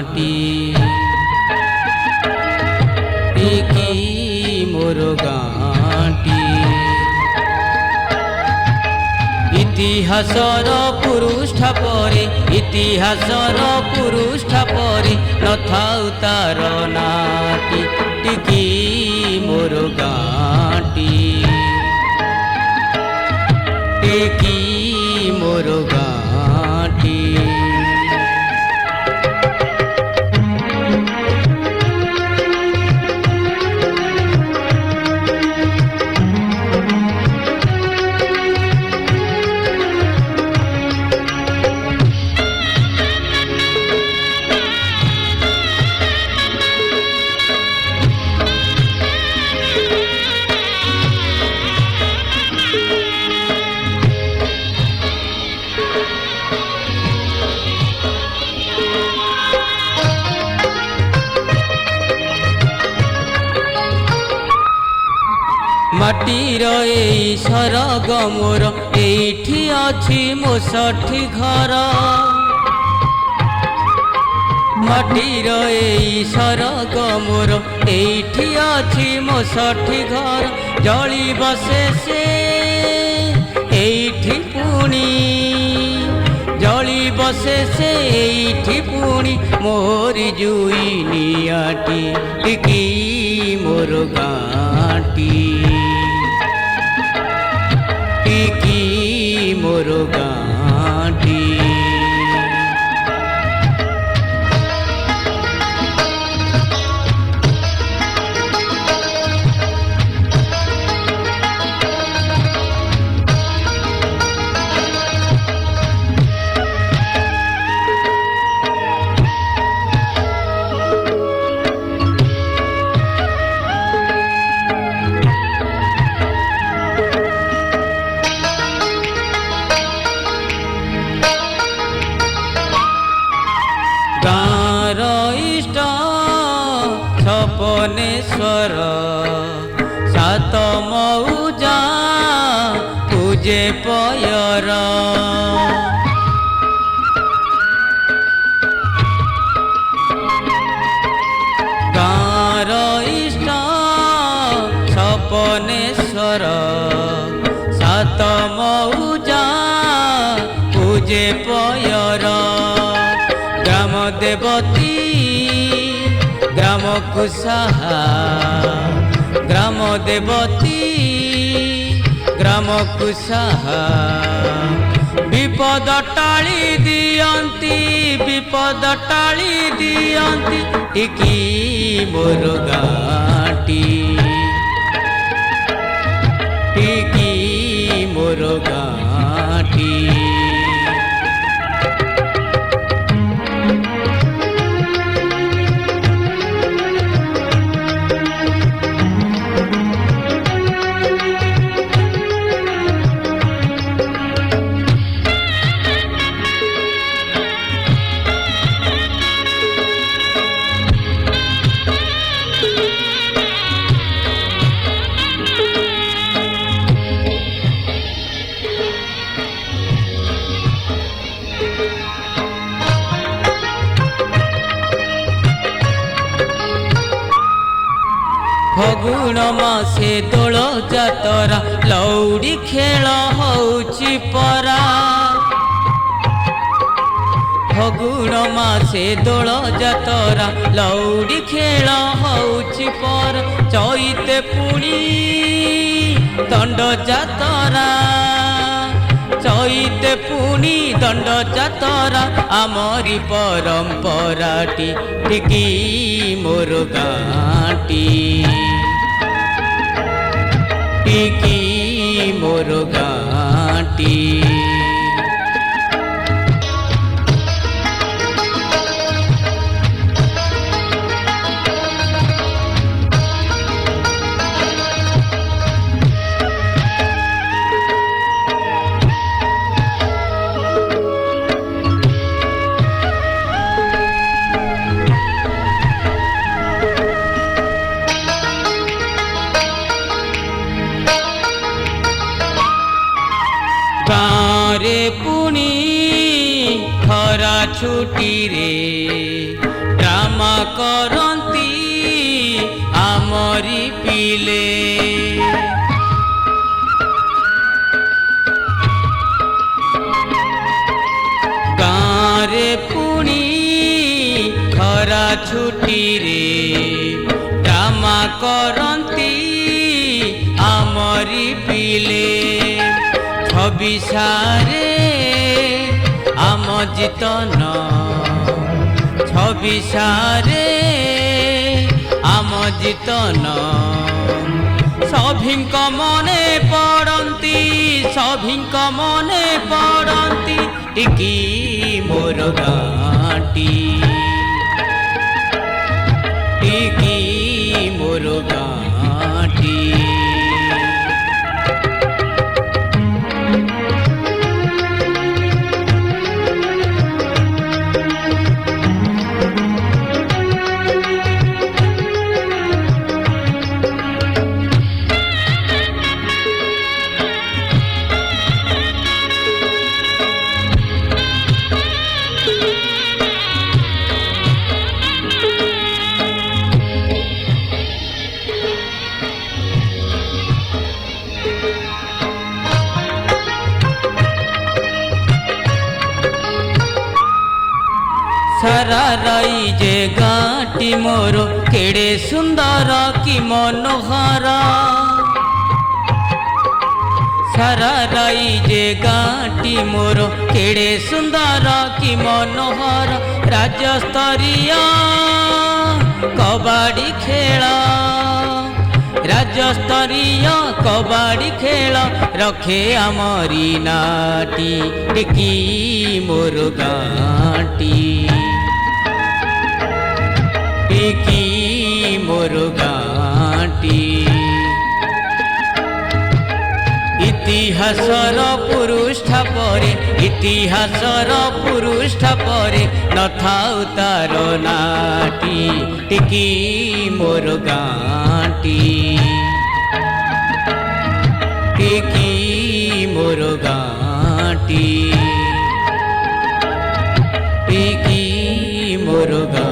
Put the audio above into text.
गाँटी टिकी मोर गाँटी इतिहासर पृष्ठा परे इतिहासर पृष्ठा परे नथाउ तार नाटी टिकी मोर गाँटी टिकी मोर गाँटी माटीर एई सरग मोर एठी अछि मो षठी घर माटीर एई सरग मोर एठी अछि मो षठी घर जली बसे से एठी पुणी जली बसे से एठी पुणी मोरी जुई नियाटी टिकी मोर गाँटी टिकी मोर गाँटी इष्ट सपनेश्वर सात मौजा पूजे पयर गाँर इष्ट सपनेश्वर सात मौजा पूजे पयर ग्राम देवती ग्राम कुसाहा ग्राम देवती ग्राम कुसाहा विपद टाली दियंती विपद टाली दियंती टिकी मोर गाँटी टिकी मोर गाँटी फगुण मासे दोल जातरा लौड़ी खेल होउची परा फगुण मासे दोल जातरा लौड़ी खेल होउची पर चैते पुणी दंड जातरा चैते पुणी दंड जातरा आमरी परंपराटी टिकी मोर गाँटी टिकी मोर गाँटी रे पुणी खरा छुटी रे ड्रामा करती आमरी पिले गाँरे पुणी खरा छुट्टी रे ड्रामा करती आमरी पिले छबिसारे आम जीतन छबिसारे आम जीतन सभिंक मने पड़ती सभिंक मने पड़ती टिकी मोर गाँटी टिकी मोर गाँटी सारा राई जे गाँटी मोर केड़े सुंदर कि मनोहर सारा राई जे गाँटी मोर केड़े सुंदर कि मनोहर राज्यस्तरीय कबाड़ी खेल राज्यस्तरीय कबाड़ी खेल रखे आमरी नाटी टिकी मोर गाँटी टिकी मोर गाँटी इतिहासर पृष्ठा परे इतिहासर पृष्ठा परे नथाउ तार नाटी टिकी मोर गाँटी टिकी मोर गाँटी टिकी मोर गाँटी।